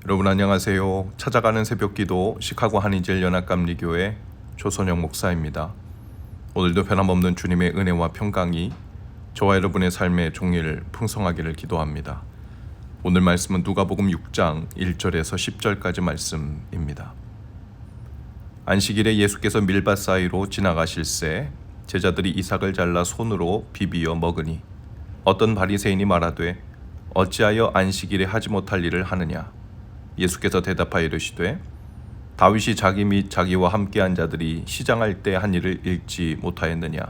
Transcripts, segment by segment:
여러분 안녕하세요. 찾아가는 새벽기도 시카고 한인제일 연합감리교회 조선영 목사입니다. 오늘도 변함없는 주님의 은혜와 평강이 저와 여러분의 삶의 종일 풍성하기를 기도합니다. 오늘 말씀은 누가복음 6장 1절에서 10절까지 말씀입니다. 안식일에 예수께서 밀밭 사이로 지나가실새 제자들이 이삭을 잘라 손으로 비비어 먹으니 어떤 바리새인이 말하되 어찌하여 안식일에 하지 못할 일을 하느냐. 예수께서 대답하여 이르시되 다윗이 자기 및 자기와 함께한 자들이 시장할 때 한 일을 읽지 못하였느냐.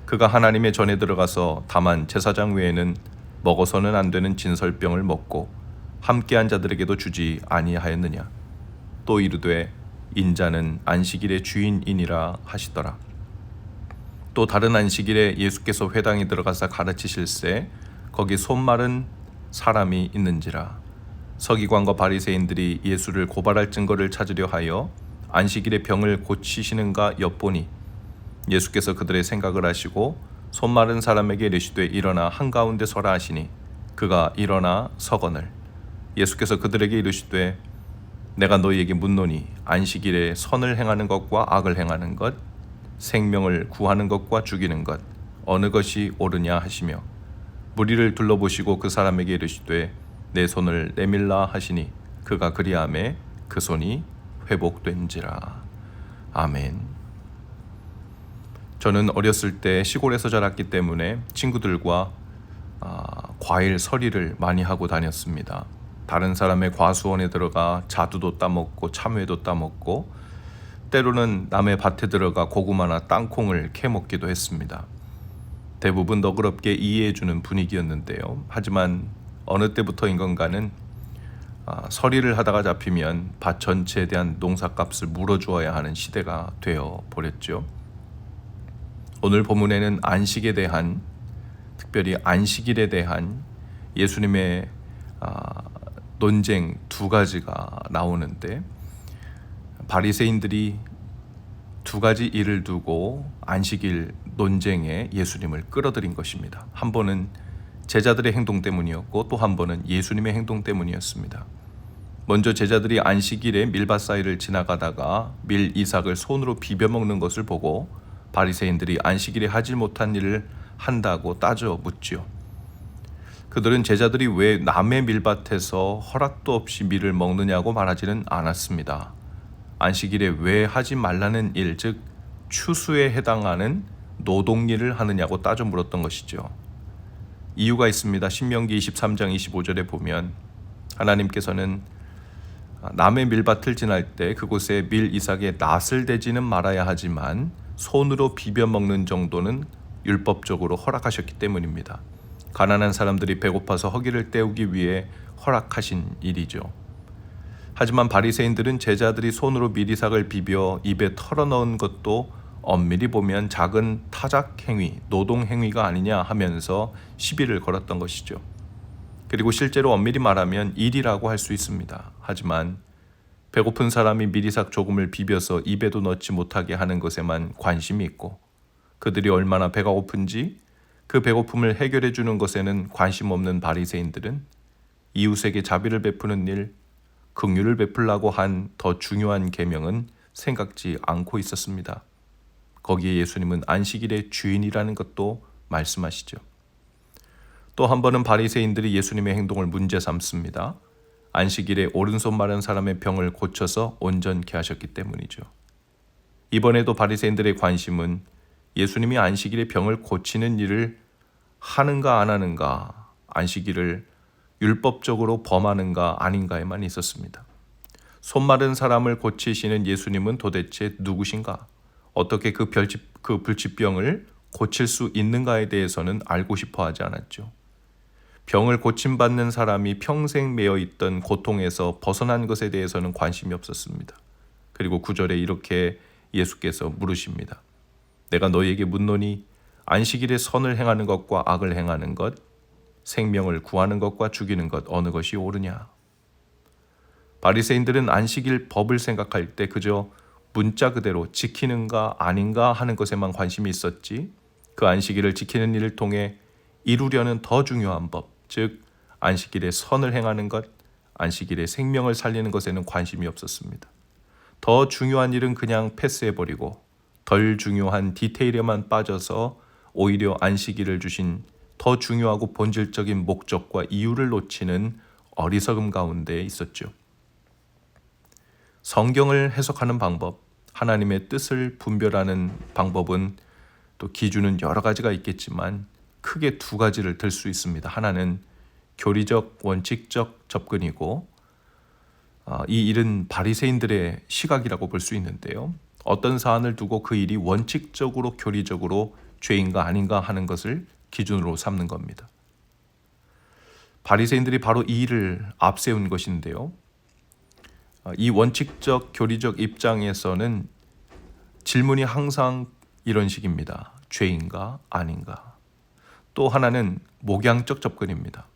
그가 하나님의 전에 들어가서 다만 제사장 외에는 먹어서는 안 되는 진설병을 먹고 함께한 자들에게도 주지 아니하였느냐. 또 이르되 인자는 안식일의 주인이니라 하시더라. 또 다른 안식일에 예수께서 회당에 들어가서 가르치실새 거기 손 마른 사람이 있는지라. 서기관과 바리새인들이 예수를 고발할 증거를 찾으려 하여 안식일에 병을 고치시는가 엿보니 예수께서 그들의 생각을 아시고 손 마른 사람에게 이르시되 일어나 한가운데 서라 하시니 그가 일어나 서거늘. 예수께서 그들에게 이르시되 내가 너희에게 묻노니 안식일에 선을 행하는 것과 악을 행하는 것, 생명을 구하는 것과 죽이는 것 어느 것이 옳으냐 하시며 무리를 둘러보시고 그 사람에게 이르시되 내 손을 내밀라 하시니 그가 그리하매 그 손이 회복된지라. 아멘. 저는 어렸을 때 시골에서 자랐기 때문에 친구들과 과일 서리를 많이 하고 다녔습니다. 다른 사람의 과수원에 들어가 자두도 따먹고 참외도 따먹고 때로는 남의 밭에 들어가 고구마나 땅콩을 캐먹기도 했습니다. 대부분 너그럽게 이해해주는 분위기였는데요. 하지만 어느 때부터인 건가는 서리를 하다가 잡히면 밭 전체에 대한 농사값을 물어주어야 하는 시대가 되어 버렸죠. 오늘 본문에는 안식에 대한, 특별히 안식일에 대한 예수님의 논쟁 두 가지가 나오는데 바리새인들이 두 가지 일을 두고 안식일 논쟁에 예수님을 끌어들인 것입니다. 한 번은 제자들의 행동 때문이었고 또 한 번은 예수님의 행동 때문이었습니다. 먼저 제자들이 안식일에 밀밭 사이를 지나가다가 밀 이삭을 손으로 비벼 먹는 것을 보고 바리새인들이 안식일에 하지 못한 일을 한다고 따져 묻지요. 그들은 제자들이 왜 남의 밀밭에서 허락도 없이 밀을 먹느냐고 말하지는 않았습니다. 안식일에 왜 하지 말라는 일, 즉 추수에 해당하는 노동일을 하느냐고 따져 물었던 것이죠. 이유가 있습니다. 신명기 23장 25절에 보면 하나님께서는 남의 밀밭을 지날 때 그곳에 밀 이삭에 낫을 대지는 말아야 하지만 손으로 비벼 먹는 정도는 율법적으로 허락하셨기 때문입니다. 가난한 사람들이 배고파서 허기를 때우기 위해 허락하신 일이죠. 하지만 바리새인들은 제자들이 손으로 밀 이삭을 비벼 입에 털어넣은 것도 엄밀히 보면 작은 타작 행위, 노동 행위가 아니냐 하면서 시비를 걸었던 것이죠. 그리고 실제로 엄밀히 말하면 일이라고 할 수 있습니다. 하지만 배고픈 사람이 밀이삭 조금을 비벼서 입에도 넣지 못하게 하는 것에만 관심이 있고 그들이 얼마나 배가 고픈지 그 배고픔을 해결해 주는 것에는 관심 없는 바리새인들은 이웃에게 자비를 베푸는 일, 긍휼을 베풀라고 한 더 중요한 계명은 생각지 않고 있었습니다. 거기에 예수님은 안식일의 주인이라는 것도 말씀하시죠. 또 한 번은 바리새인들이 예수님의 행동을 문제 삼습니다. 안식일에 오른손 마른 사람의 병을 고쳐서 온전케 하셨기 때문이죠. 이번에도 바리새인들의 관심은 예수님이 안식일에 병을 고치는 일을 하는가 안 하는가, 안식일을 율법적으로 범하는가 아닌가에만 있었습니다. 손 마른 사람을 고치시는 예수님은 도대체 누구신가? 어떻게 그 불치병을 고칠 수 있는가에 대해서는 알고 싶어 하지 않았죠. 병을 고침받는 사람이 평생 매여 있던 고통에서 벗어난 것에 대해서는 관심이 없었습니다. 그리고 9절에 이렇게 예수께서 물으십니다. 내가 너희에게 묻노니 안식일에 선을 행하는 것과 악을 행하는 것, 생명을 구하는 것과 죽이는 것 어느 것이 옳으냐? 바리새인들은 안식일 법을 생각할 때 그저 문자 그대로 지키는가 아닌가 하는 것에만 관심이 있었지 그 안식일을 지키는 일을 통해 이루려는 더 중요한 법, 즉 안식일에 선을 행하는 것, 안식일에 생명을 살리는 것에는 관심이 없었습니다. 더 중요한 일은 그냥 패스해버리고 덜 중요한 디테일에만 빠져서 오히려 안식일을 주신 더 중요하고 본질적인 목적과 이유를 놓치는 어리석음 가운데 있었죠. 성경을 해석하는 방법, 하나님의 뜻을 분별하는 방법은 또 기준은 여러 가지가 있겠지만 크게 두 가지를 들 수 있습니다. 하나는 교리적, 원칙적 접근이고 이 일은 바리새인들의 시각이라고 볼 수 있는데요. 어떤 사안을 두고 그 일이 원칙적으로 교리적으로 죄인가 아닌가 하는 것을 기준으로 삼는 겁니다. 바리새인들이 바로 이 일을 앞세운 것인데요. 이 원칙적 교리적 입장에서는 질문이 항상 이런 식입니다. 죄인가 아닌가. 또 하나는 목양적 접근입니다.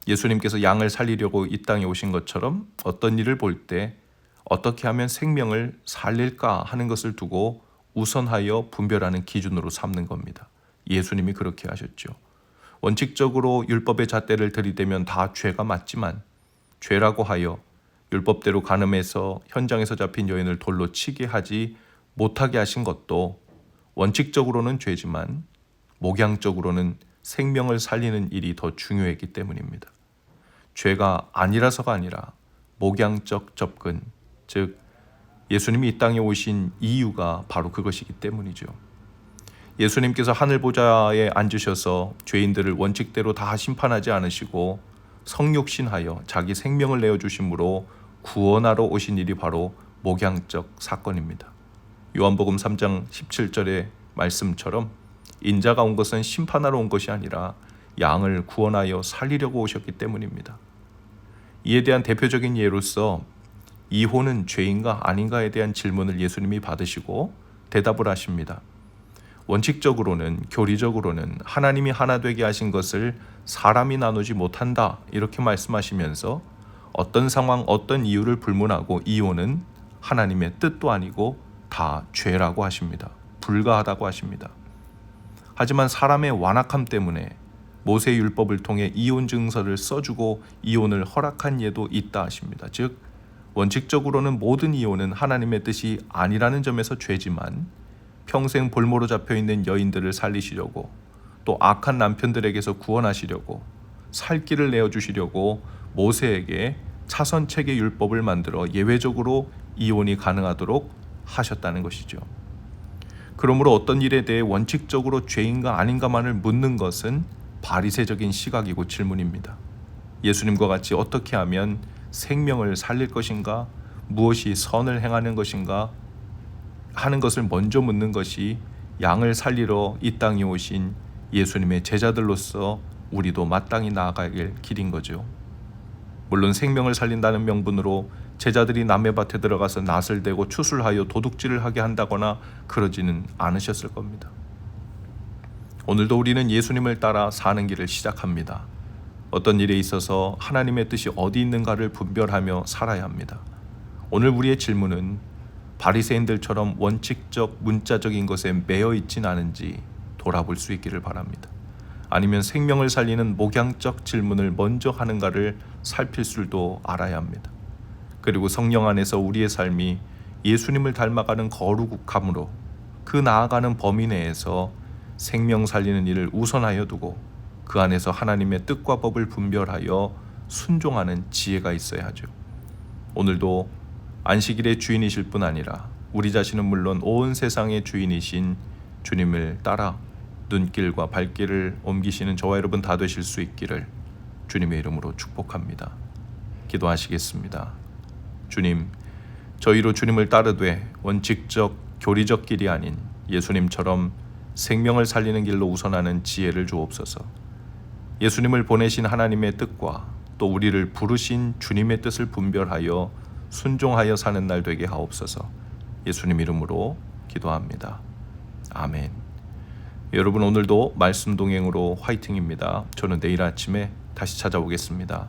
예수님께서 양을 살리려고 이 땅에 오신 것처럼 어떤 일을 볼 때 어떻게 하면 생명을 살릴까 하는 것을 두고 우선하여 분별하는 기준으로 삼는 겁니다. 예수님이 그렇게 하셨죠. 원칙적으로 율법의 잣대를 들이대면 다 죄가 맞지만 죄라고 하여 율법대로 간음해서 현장에서 잡힌 여인을 돌로 치게 하지 못하게 하신 것도 원칙적으로는 죄지만 목양적으로는 생명을 살리는 일이 더 중요했기 때문입니다. 죄가 아니라서가 아니라 목양적 접근, 즉 예수님이 이 땅에 오신 이유가 바로 그것이기 때문이죠. 예수님께서 하늘 보좌에 앉으셔서 죄인들을 원칙대로 다 심판하지 않으시고 성육신하여 자기 생명을 내어주심으로 구원하러 오신 일이 바로 목양적 사건입니다. 요한복음 3장 17절의 말씀처럼 인자가 온 것은 심판하러 온 것이 아니라 양을 구원하여 살리려고 오셨기 때문입니다. 이에 대한 대표적인 예로서 이혼은 죄인가 아닌가에 대한 질문을 예수님이 받으시고 대답을 하십니다. 원칙적으로는 교리적으로는 하나님이 하나 되게 하신 것을 사람이 나누지 못한다 이렇게 말씀하시면서 어떤 상황 어떤 이유를 불문하고 이혼은 하나님의 뜻도 아니고 다 죄라고 하십니다. 불가하다고 하십니다. 하지만 사람의 완악함 때문에 모세 율법을 통해 이혼 증서를 써주고 이혼을 허락한 예도 있다 하십니다. 즉 원칙적으로는 모든 이혼은 하나님의 뜻이 아니라는 점에서 죄지만 평생 볼모로 잡혀있는 여인들을 살리시려고 또 악한 남편들에게서 구원하시려고 살 길을 내어주시려고 모세에게 차선책의 율법을 만들어 예외적으로 이혼이 가능하도록 하셨다는 것이죠. 그러므로 어떤 일에 대해 원칙적으로 죄인가 아닌가만을 묻는 것은 바리새적인 시각이고 질문입니다. 예수님과 같이 어떻게 하면 생명을 살릴 것인가, 무엇이 선을 행하는 것인가 하는 것을 먼저 묻는 것이 양을 살리러 이 땅에 오신 예수님의 제자들로서 우리도 마땅히 나아갈 길인 거죠. 물론 생명을 살린다는 명분으로 제자들이 남의 밭에 들어가서 낫을 대고 추술하여 도둑질을 하게 한다거나 그러지는 않으셨을 겁니다. 오늘도 우리는 예수님을 따라 사는 길을 시작합니다. 어떤 일에 있어서 하나님의 뜻이 어디 있는가를 분별하며 살아야 합니다. 오늘 우리의 질문은 바리새인들처럼 원칙적 문자적인 것에 매여 있진 않은지 돌아볼 수 있기를 바랍니다. 아니면 생명을 살리는 목양적 질문을 먼저 하는가를 살필 줄도 알아야 합니다. 그리고 성령 안에서 우리의 삶이 예수님을 닮아가는 거룩함으로 그 나아가는 범위 내에서 생명 살리는 일을 우선하여 두고 그 안에서 하나님의 뜻과 법을 분별하여 순종하는 지혜가 있어야 하죠. 오늘도 안식일의 주인이실 뿐 아니라 우리 자신은 물론 온 세상의 주인이신 주님을 따라 눈길과 발길을 옮기시는 저와 여러분 다 되실 수 있기를 주님의 이름으로 축복합니다. 기도하시겠습니다. 주님, 저희로 주님을 따르되 원칙적 교리적 길이 아닌 예수님처럼 생명을 살리는 길로 우선하는 지혜를 주옵소서. 예수님을 보내신 하나님의 뜻과 또 우리를 부르신 주님의 뜻을 분별하여 순종하여 사는 날 되게 하옵소서. 예수님 이름으로 기도합니다. 아멘. 여러분 오늘도 말씀 동행으로 화이팅입니다. 저는 내일 아침에 다시 찾아오겠습니다.